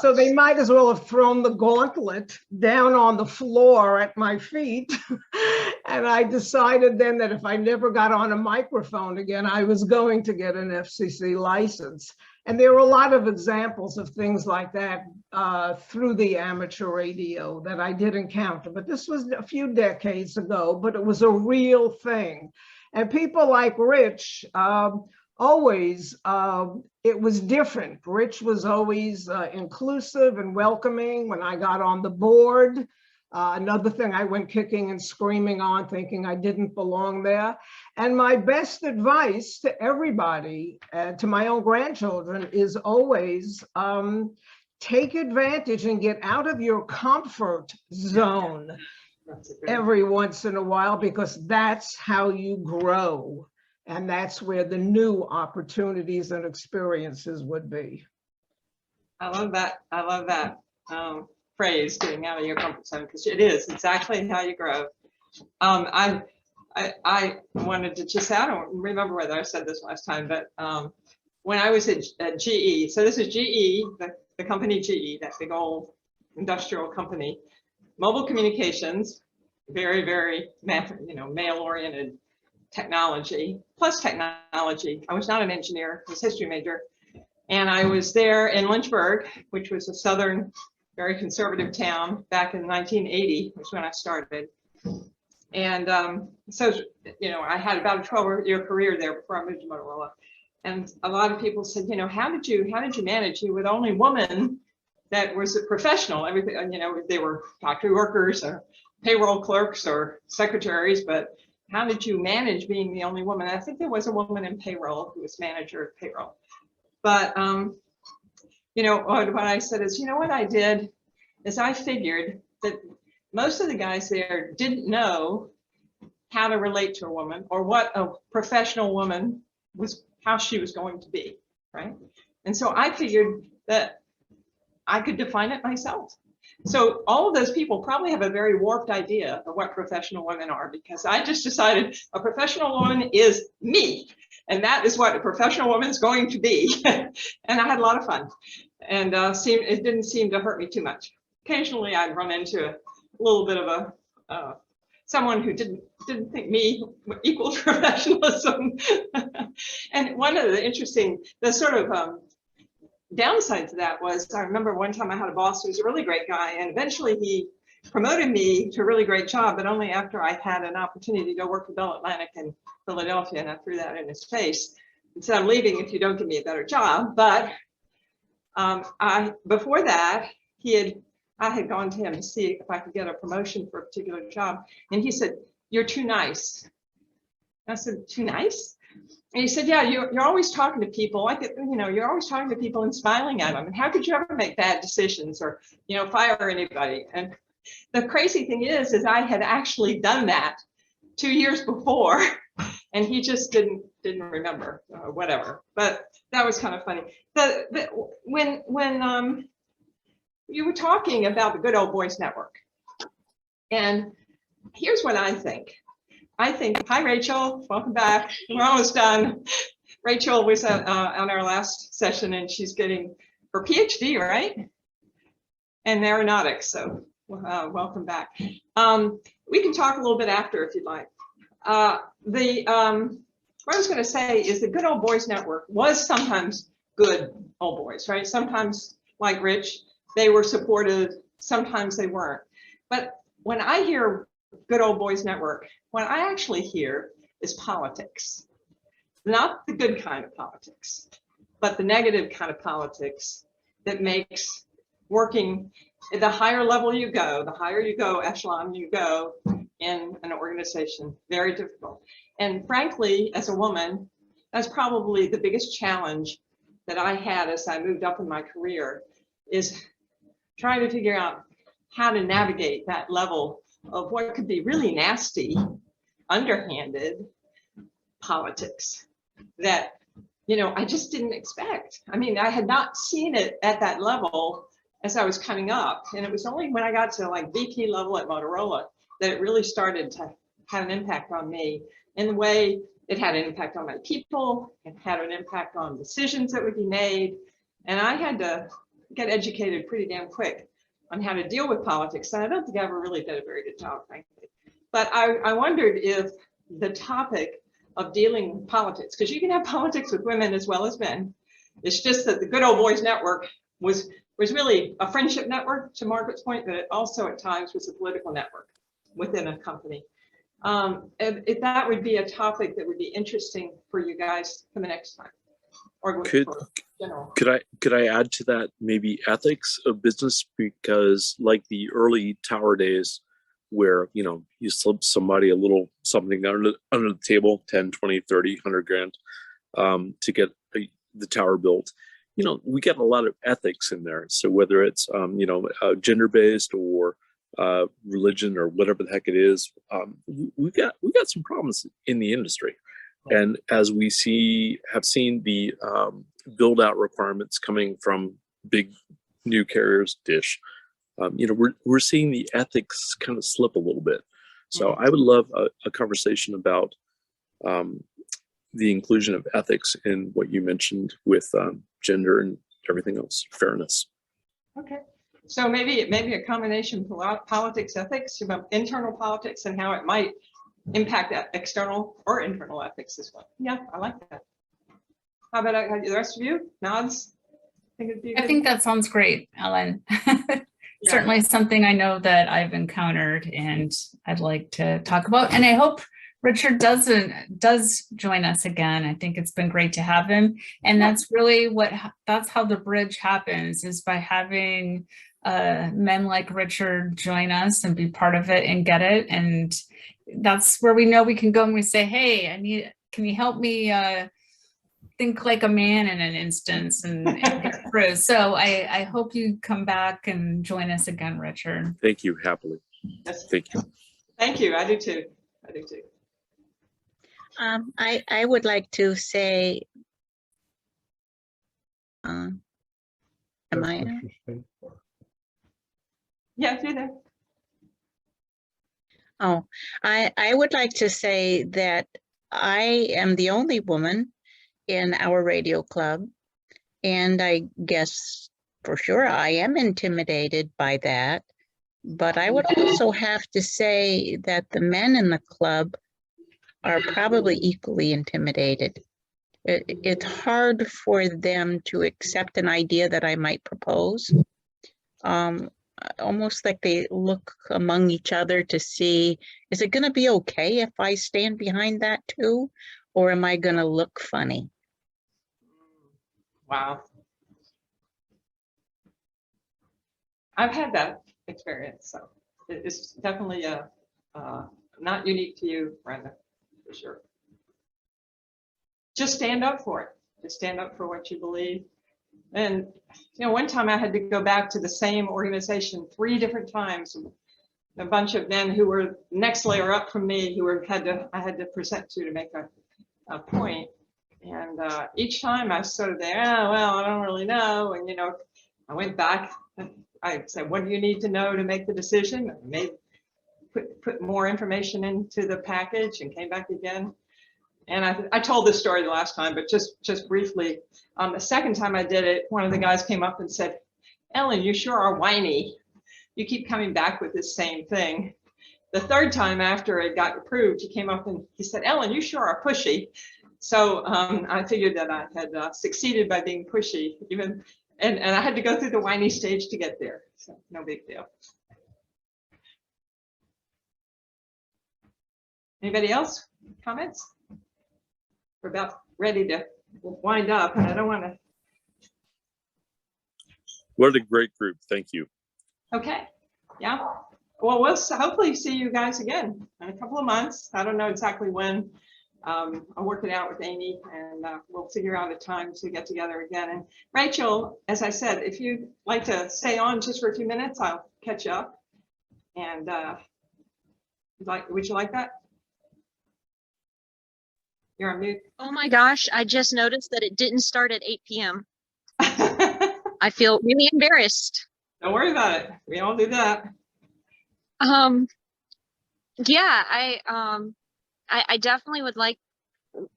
Speaker 6: So they might as well have thrown the gauntlet down on the floor at my feet. And I decided then that if I never got on a microphone again, I was going to get an FCC license. And there were a lot of examples of things like that through the amateur radio that I did encounter. But this was a few decades ago, but it was a real thing. And people like Rich, always, it was different. Rich was always inclusive and welcoming. When I got on the board, another thing I went kicking and screaming on, thinking I didn't belong there. And my best advice to everybody, to my own grandchildren, is always take advantage and get out of your comfort zone every once in a while, because that's how you grow. And that's where the new opportunities and experiences would be.
Speaker 1: I love that. I love that phrase, getting out of your comfort zone, because it is exactly how you grow. I wanted to just say, I don't remember whether I said this last time, but when I was at GE, so this is GE, the company GE, that big old industrial company, mobile communications, very, very male-oriented technology, plus technology. I was not an engineer, I was a history major. And I was there in Lynchburg, which was a southern, very conservative town back in 1980, was when I started. And so, I had about a 12-year career there before I moved to Motorola. And a lot of people said, how did you manage? You were the only woman that was a professional. Everything, they were factory workers or payroll clerks or secretaries, but how did you manage being the only woman? I think there was a woman in payroll who was manager of payroll. But, what I said is, what I did is I figured that most of the guys there didn't know how to relate to a woman or what a professional woman was, how she was going to be, right? And so I figured that I could define it myself. So all of those people probably have a very warped idea of what professional women are, because I just decided a professional woman is me. And that is what a professional woman is going to be. And I had a lot of fun. And it didn't seem to hurt me too much. Occasionally I'd run into a little bit of someone who didn't think me equal professionalism. And one of the sort of downside to that was, I remember one time I had a boss who was a really great guy, and eventually he promoted me to a really great job, but only after I had an opportunity to go work for Bell Atlantic in Philadelphia, and I threw that in his face and said, I'm leaving if you don't give me a better job. But before that, I had gone to him to see if I could get a promotion for a particular job, and he said, you're too nice. I said, too nice? And he said, yeah, you're always talking to people like, you're always talking to people and smiling at them. And how could you ever make bad decisions or, fire anybody? And the crazy thing is I had actually done that 2 years before, and he just didn't remember, whatever. But that was kind of funny. When you were talking about the Good Old Boys Network, and here's what I think. Hi, Rachel, welcome back. We're almost done. Rachel was on our last session, and she's getting her PhD, right? In aeronautics, so welcome back. We can talk a little bit after if you'd like. What I was gonna say is the Good Old Boys Network was sometimes good old boys, right? Sometimes, like Rich, they were supportive, sometimes they weren't. But when I hear Good Old Boys Network, what I actually hear is politics. Not the good kind of politics, but the negative kind of politics that makes working, the higher level you go, the higher you go, echelon you go in an organization, very difficult. And frankly, as a woman, that's probably the biggest challenge that I had as I moved up in my career, is trying to figure out how to navigate that level of what could be really nasty underhanded politics that, you know, I just didn't expect. I mean, I had not seen it at that level as I was coming up. And it was only when I got to like VP level at Motorola that it really started to have an impact on me in the way it had an impact on my people, it had an impact on decisions that would be made. And I had to get educated pretty damn quick on how to deal with politics. And I don't think I ever really did a very good job, frankly. But I wondered if the topic of dealing with politics, because you can have politics with women as well as men. It's just that the Good Old Boys Network was really a friendship network, to Margaret's point, but it also at times was a political network within a company. If that would be a topic that would be interesting for you guys for the next time, or
Speaker 4: Could-
Speaker 1: for general.
Speaker 4: Could I add to that maybe ethics of business? Because like the early tower days where, you know, you slip somebody a little something under the table, 10, 20, 30, 100 grand to get the tower built. You know, we get a lot of ethics in there. So whether it's, you know, gender-based or religion or whatever the heck it is, we got some problems in the industry. And as we have seen the build out requirements coming from big new carriers, Dish, you know, we're seeing the ethics kind of slip a little bit. So I would love a conversation about the inclusion of ethics in what you mentioned with gender and everything else, fairness.
Speaker 1: Okay, so maybe a combination of politics, ethics, about internal politics and how it might impact external or internal ethics as well. Yeah, I like that. How about the rest of you? Nods?
Speaker 3: I think that sounds great, Ellen.
Speaker 1: Yeah.
Speaker 3: Certainly something I know that I've encountered and I'd like to talk about. And I hope Richard does join us again. I think it's been great to have him. And that's really that's how the bridge happens, is by having men like Richard join us and be part of it and get it. And that's where we know we can go and we say, hey, can you help me think like a man in an instance and get through. So I hope you come back and join us again, Richard.
Speaker 4: Thank you, happily.
Speaker 1: Yes.
Speaker 4: Thank you.
Speaker 1: Thank you. I do too. I do too.
Speaker 7: I would like to say, am I?
Speaker 1: Yeah, you're there.
Speaker 7: Oh, I would like to say that I am the only woman in our radio club, and I guess for sure I am intimidated by that. But I would also have to say that the men in the club are probably equally intimidated. It's hard for them to accept an idea that I might propose. Almost like they look among each other to see, is it going to be okay if I stand behind that too? Or am I going to look funny?
Speaker 1: Wow. I've had that experience, so it's definitely not unique to you, Brenda, for sure. Just stand up for it. Just stand up for what you believe. And you know, one time I had to go back to the same organization 3 different times. A bunch of men who were next layer up from me, who I had to present to make a point. And each time I was sort of there, oh, well, I don't really know. And, you know, I went back and I said, what do you need to know to make the decision? I put more information into the package and came back again. And I told this story the last time, but just briefly, the second time I did it, one of the guys came up and said, Ellen, you sure are whiny. You keep coming back with this same thing. The third time after it got approved, he came up and he said, Ellen, you sure are pushy. So I figured that I had succeeded by being pushy, and I had to go through the whiny stage to get there. So no big deal. Anybody else? Comments? We're about ready to wind up, and I don't want to.
Speaker 4: What a great group. Thank you.
Speaker 1: Okay. Yeah. Well, we'll hopefully see you guys again in a couple of months. I don't know exactly when. I'm working out with Amy, and we'll figure out a time to get together again. And Rachel, as I said, if you'd like to stay on just for a few minutes, I'll catch up. And would you like that? You're on mute.
Speaker 8: Oh my gosh, I just noticed that it didn't start at 8 p.m.
Speaker 1: Don't
Speaker 8: I feel really embarrassed.
Speaker 1: worry about it. We all do that.
Speaker 8: Yeah, I definitely would like,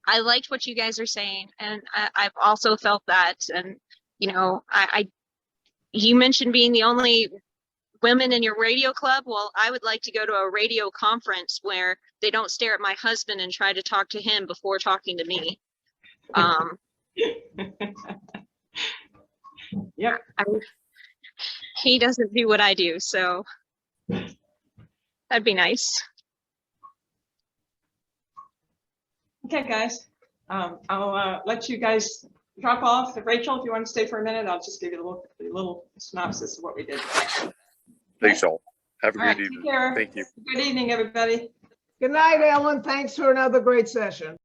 Speaker 8: I liked what you guys are saying, and I've also felt that. And, you know, you mentioned being the only women in your radio club. Well, I would like to go to a radio conference where they don't stare at my husband and try to talk to him before talking to me.
Speaker 1: Yep.
Speaker 8: He doesn't do what I do, so that'd be nice.
Speaker 1: Okay, guys. I'll let you guys drop off. Rachel, if you want to stay for a minute, I'll just give you a little synopsis of what we did.
Speaker 4: Thanks all. Have a
Speaker 1: All right,
Speaker 4: great
Speaker 1: take
Speaker 4: evening.
Speaker 1: care.
Speaker 4: Thank you.
Speaker 1: Good evening, everybody.
Speaker 6: Good night, Ellen. Thanks for another great session.